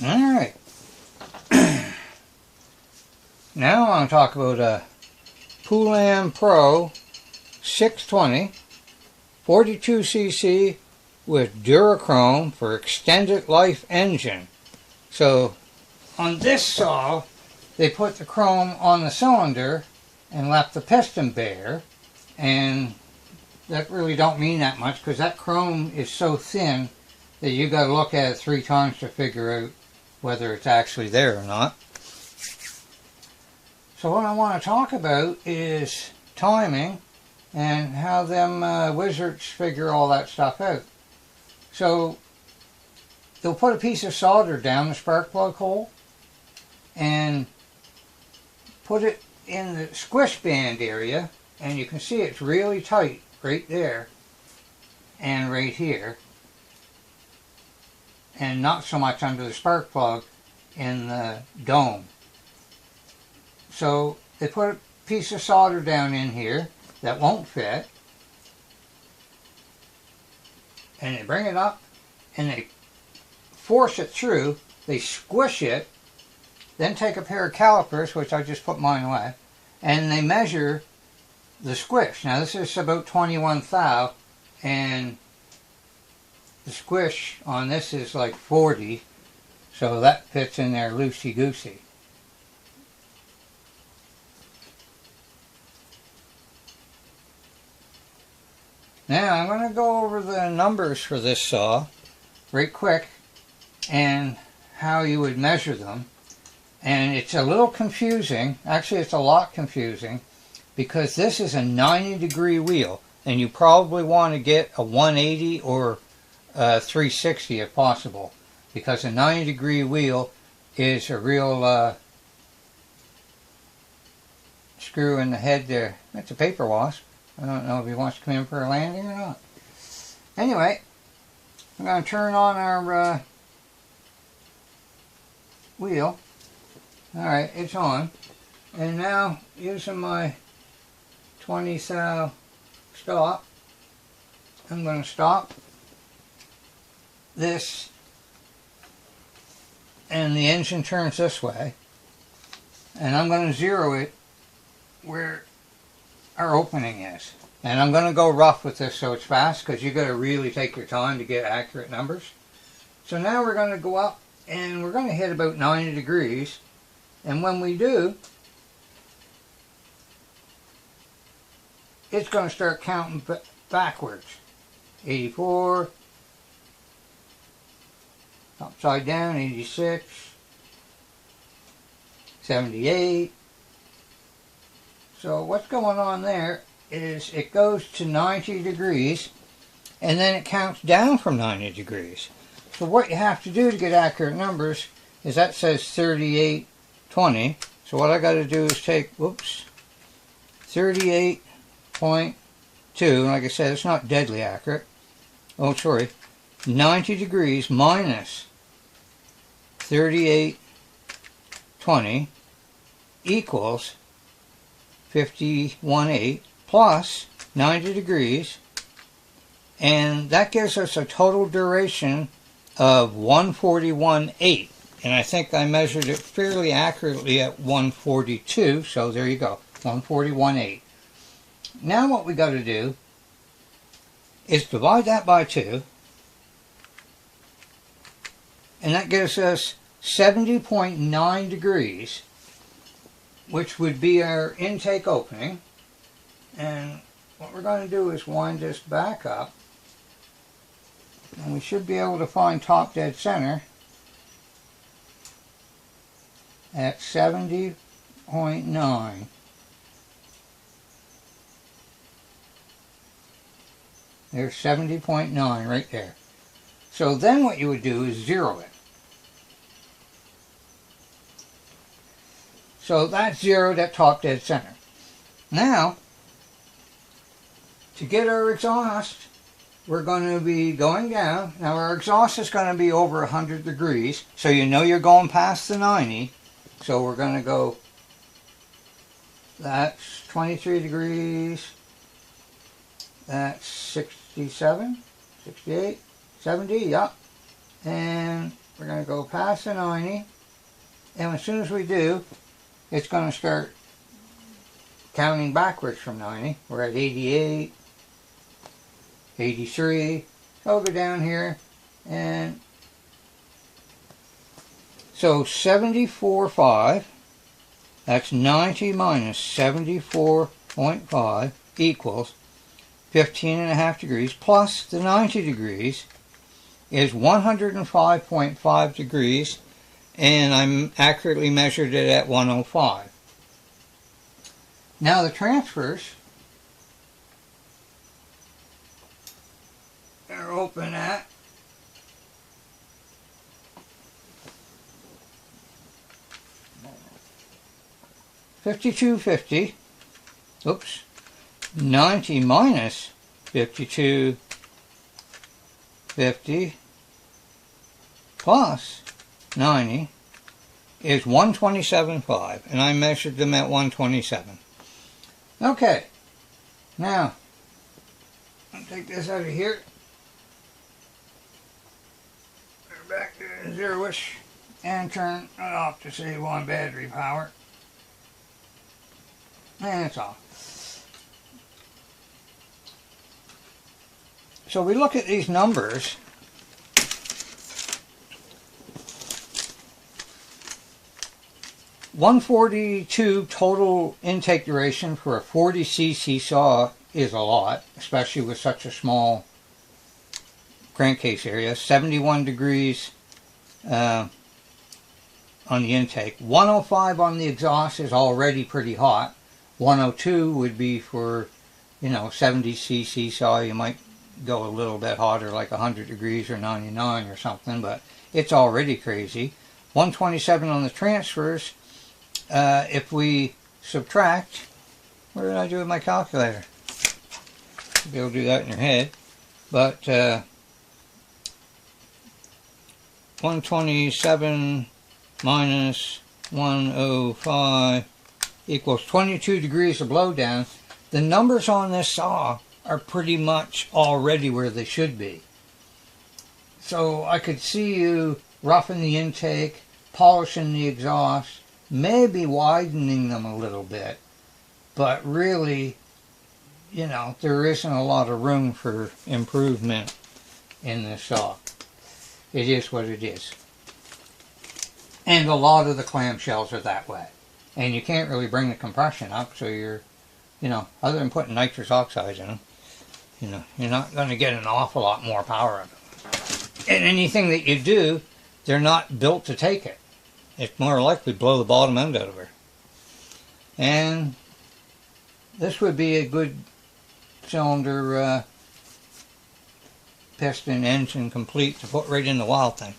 Alright. Now I want to talk about a Poulan Pro 620 42cc with Durachrome for extended life engine. So on this saw they put the chrome on the cylinder and left the piston bare, and that really don't mean that much because that chrome is so thin that you got to look at it 3 times to figure out whether it's actually there or not. So what I want to talk about is timing and how them wizards figure all that stuff out. So they'll put a piece of solder down the spark plug hole and put it in the squish band area, and you can see it's really tight right there and right here, and not so much under the spark plug in the dome. So they put a piece of solder down in here that won't fit, and they bring it up and they force it through, they squish it, then take a pair of calipers, which I just put mine away, and they measure the squish. Now this is about 21 thou, and the squish on this is like 40, so that fits in there loosey-goosey. Now I'm going to go over the numbers for this saw right quick and how you would measure them. And it's a little confusing, actually it's a lot confusing, because this is a 90-degree wheel, and you probably want to get a 180 or a 360 if possible, because a 90-degree wheel is a real screw in the head there. That's a paper wasp. I don't know if he wants to come in for a landing or not. Anyway, I'm going to turn on our wheel. Alright, it's on. And now, using my 20 thou stop, I'm going to stop this, and the engine turns this way, and I'm going to zero it where our opening is. And I'm going to go rough with this so it's fast, because you got to really take your time to get accurate numbers. So now we're going to go up and we're going to hit about 90 degrees, and when we do, it's going to start counting backwards. 84, upside down, 86, 78. So what's going on there is it goes to 90 degrees and then it counts down from 90 degrees. So what you have to do to get accurate numbers is that says 38.20. So what I got to do is take, whoops, 38.2, and like I said, it's not deadly accurate. Oh, sorry, 90 degrees minus 38.20 equals 51.8 plus 90 degrees, and that gives us a total duration of 141.8, and I think I measured it fairly accurately at 142, so there you go, 141.8. Now what we got to do is divide that by 2, and that gives us 70.9 degrees, which would be our intake opening. And what we're going to do is wind this back up, and we should be able to find top dead center at 70.9. There's 70.9 right there. So then what you would do is zero it. So that's zeroed at top dead center. Now, to get our exhaust, we're going to be going down. Now our exhaust is going to be over 100 degrees, so you know you're going past the 90. So we're going to go, that's 23 degrees, that's 67, 68, 70, yeah. And we're going to go past the 90, and as soon as we do, it's going to start counting backwards from 90. We're at 88, 83. I'll go down here, and so 74.5, that's 90 minus 74.5 equals 15.5 degrees, plus the 90 degrees is 105.5 degrees, and I'm accurately measured it at 105. Now the transfers are open at 52.50. Oops. 90 minus 52.50 plus 90 is 127.5, and I measured them at 127. Okay, now I'll take this out of here. We're back to zero-ish and turn it off to save on battery power. And it's off. So we look at these numbers. .142 total intake duration for a 40cc saw is a lot, especially with such a small crankcase area. 71 degrees on the intake. 105 on the exhaust is already pretty hot. 102 would be for, 70cc saw. You might go a little bit hotter, like 100 degrees or 99 or something, but it's already crazy. 127 on the transfers. If we subtract, what did I do with my calculator? You'll be able to do that in your head. But 127 minus 105 equals 22 degrees of blowdown. The numbers on this saw are pretty much already where they should be. So I could see you roughing the intake, polishing the exhaust, maybe widening them a little bit, but really, there isn't a lot of room for improvement in this saw. It is what it is. And a lot of the clamshells are that way. And you can't really bring the compression up, so you're, other than putting nitrous oxide in them, you're not going to get an awful lot more power out of them. And anything that you do, they're not built to take it. It's more likely to blow the bottom end out of her. And this would be a good cylinder piston engine complete to put right in the wild thing.